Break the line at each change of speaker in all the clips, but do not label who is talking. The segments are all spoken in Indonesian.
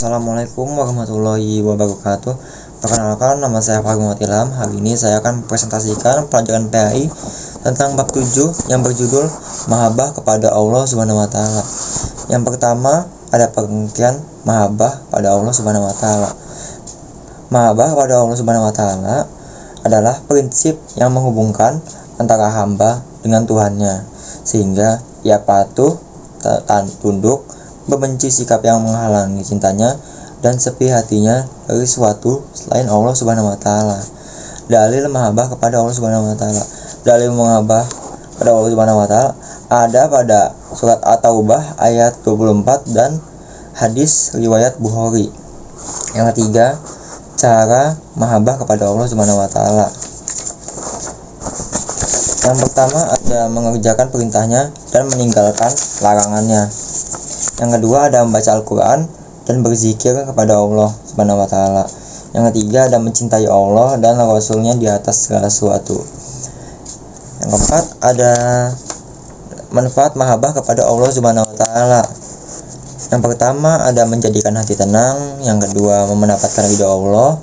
Assalamualaikum warahmatullahi wabarakatuh. Perkenalkan, nama saya Fahri Muhammad Ilham. Hari ini saya akan presentasikan pelajaran PAI tentang bab 7 yang berjudul Mahabbah kepada Allah Subhanahu wa taala. Yang pertama, ada pengertian mahabbah pada Allah Subhanahu wa taala. Mahabbah pada Allah Subhanahu wa taala adalah prinsip yang menghubungkan antara hamba dengan Tuhannya, sehingga ia patuh, tunduk, membenci sikap yang menghalangi cintanya, dan sepi hatinya dari sesuatu selain Allah Subhanahu wa taala. Dalil mahabbah kepada Allah Subhanahu wa taala. Dalil mahabbah pada Allah Subhanahu wa taala ada pada surat At-Taubah ayat 24 dan hadis riwayat Bukhari. Yang ketiga, cara mahabbah kepada Allah Subhanahu wa taala. Yang pertama ada mengerjakan perintahnya dan meninggalkan larangannya. Yang kedua ada membaca Al-Quran dan berzikir kepada Allah Subhanahu wa taala. Yang ketiga ada mencintai Allah dan Rasulnya di atas segala sesuatu. Yang keempat ada manfaat mahabbah kepada Allah Subhanahu wa taala. Yang pertama ada menjadikan hati tenang. Yang kedua mendapatkan ridha Allah.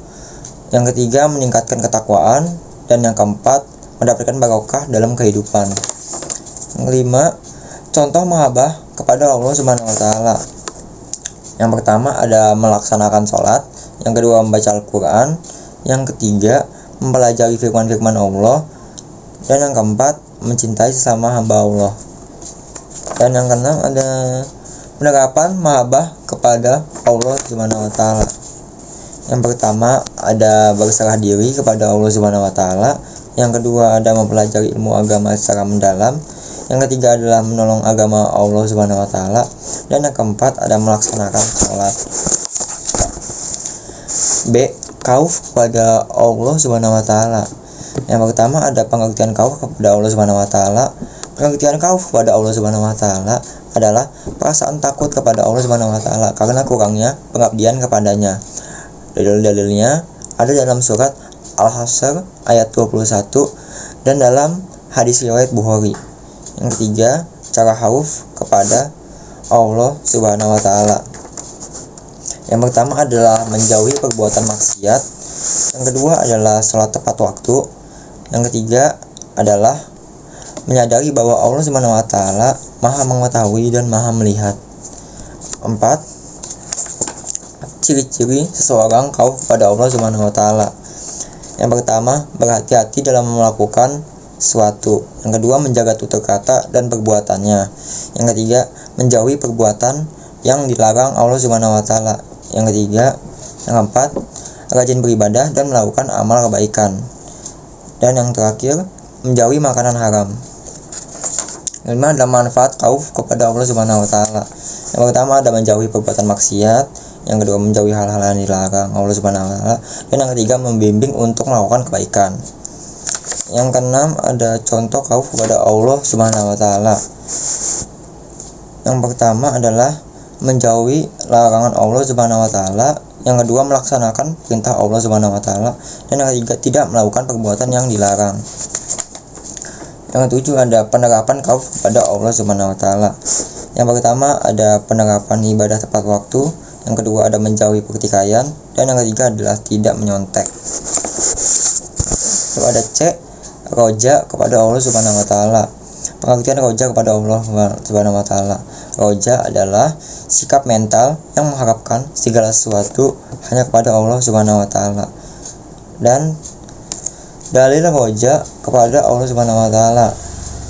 Yang ketiga meningkatkan ketakwaan. Dan yang keempat mendapatkan barokah dalam kehidupan. Yang kelima, contoh mahabbah kepada Allah Subhanahu wa taala. Yang pertama ada melaksanakan sholat, yang kedua membaca Al-Quran, yang ketiga mempelajari firman-firman Allah, dan yang keempat mencintai sesama hamba Allah. Dan yang keenam ada penerapan mahabbah kepada Allah Subhanahu wa taala. Yang pertama ada berserah diri kepada Allah Subhanahu wa taala, yang kedua ada mempelajari ilmu agama secara mendalam, yang ketiga adalah menolong agama Allah Subhanahu wa taala, dan yang keempat ada melaksanakan sholat. B. Khauf kepada Allah Subhanahu wa taala. Yang pertama ada pengertian khauf kepada Allah Subhanahu wa taala. Pengertian khauf kepada Allah Subhanahu wa taala adalah perasaan takut kepada Allah Subhanahu wa taala karena kurangnya pengabdian kepadanya. Dalil-dalilnya ada dalam surat Al-Hasyr ayat 21 dan dalam hadis riwayat Bukhari. Yang ketiga, cara khauf kepada Allah Subhanahu wa taala. Yang pertama adalah menjauhi perbuatan maksiat. Yang kedua adalah sholat tepat waktu. Yang ketiga adalah menyadari bahwa Allah Subhanahu wa taala Maha mengetahui dan Maha melihat. 4. Ciri-ciri seseorang khauf kepada Allah Subhanahu wa taala. Yang pertama, berhati-hati dalam melakukan sesuatu. Yang kedua, menjaga tutur kata dan perbuatannya. Yang ketiga, menjauhi perbuatan yang dilarang Allah Subhanahu wa taala. Yang ketiga, yang keempat, rajin beribadah dan melakukan amal kebaikan. Dan yang terakhir, menjauhi makanan haram. Yang kelima adalah manfaat khauf kepada Allah Subhanahu wa taala. Yang pertama ada menjauhi perbuatan maksiat, yang kedua menjauhi hal-hal yang dilarang Allah Subhanahu wa taala, dan yang ketiga membimbing untuk melakukan kebaikan. Yang keenam ada contoh khauf kepada Allah Subhanahu wa taala. Yang pertama adalah menjauhi larangan Allah Subhanahu wa taala, yang kedua melaksanakan perintah Allah Subhanahu wa taala, dan yang ketiga tidak melakukan perbuatan yang dilarang. Yang ketujuh ada penerapan khauf kepada Allah Subhanahu wa taala. Yang pertama ada penerapan ibadah tepat waktu, yang kedua ada menjauhi pertikaian, dan yang ketiga adalah tidak menyontek. Lalu ada C, roja kepada Allah Subhanahu wa taala. Pengertian roja kepada Allah Subhanahu wa taala. Roja adalah sikap mental yang mengharapkan segala sesuatu hanya kepada Allah Subhanahu wa taala. Dan dalil roja kepada Allah Subhanahu wa taala.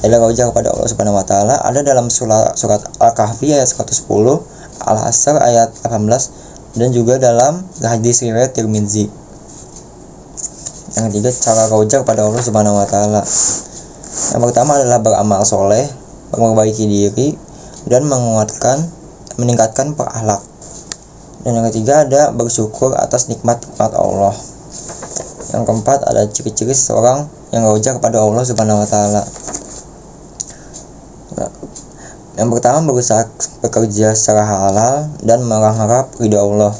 Dalil roja kepada Allah Subhanahu wa taala ada dalam surat Al-Kahfi ayat 110, Al-Hasyr ayat 18, dan juga dalam hadis riwayat Tirmidzi. Yang ketiga, cara roja kepada Allah Subhanahu wa taala. Yang pertama adalah beramal soleh, memperbaiki diri, dan meningkatkan berakhlak. Dan yang ketiga ada bersyukur atas nikmat-nikmat Allah. Yang keempat ada ciri-ciri seseorang yang roja kepada Allah Subhanahu wa taala. Yang pertama berusaha bekerja secara halal dan mengharap ridha Allah.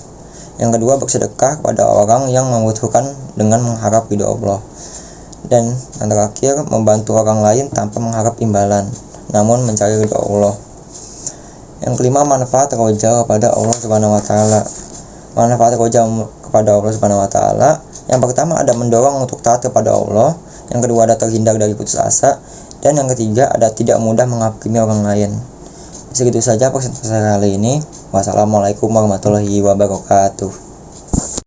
Yang kedua bersedekah kepada orang yang membutuhkan dengan mengharap ridha Allah. Dan yang terakhir membantu orang lain tanpa mengharap imbalan, namun mencari ridha Allah. Yang kelima, manfaat roja kepada Allah Subhanahu wa taala. manfaat roja kepada Allah Subhanahu wa taala. Yang pertama ada mendorong untuk taat kepada Allah, yang kedua ada terhindar dari putus asa, dan yang ketiga ada tidak mudah menghakimi orang lain. Segitu saja presentasi kali ini. Wassalamualaikum warahmatullahi wabarakatuh.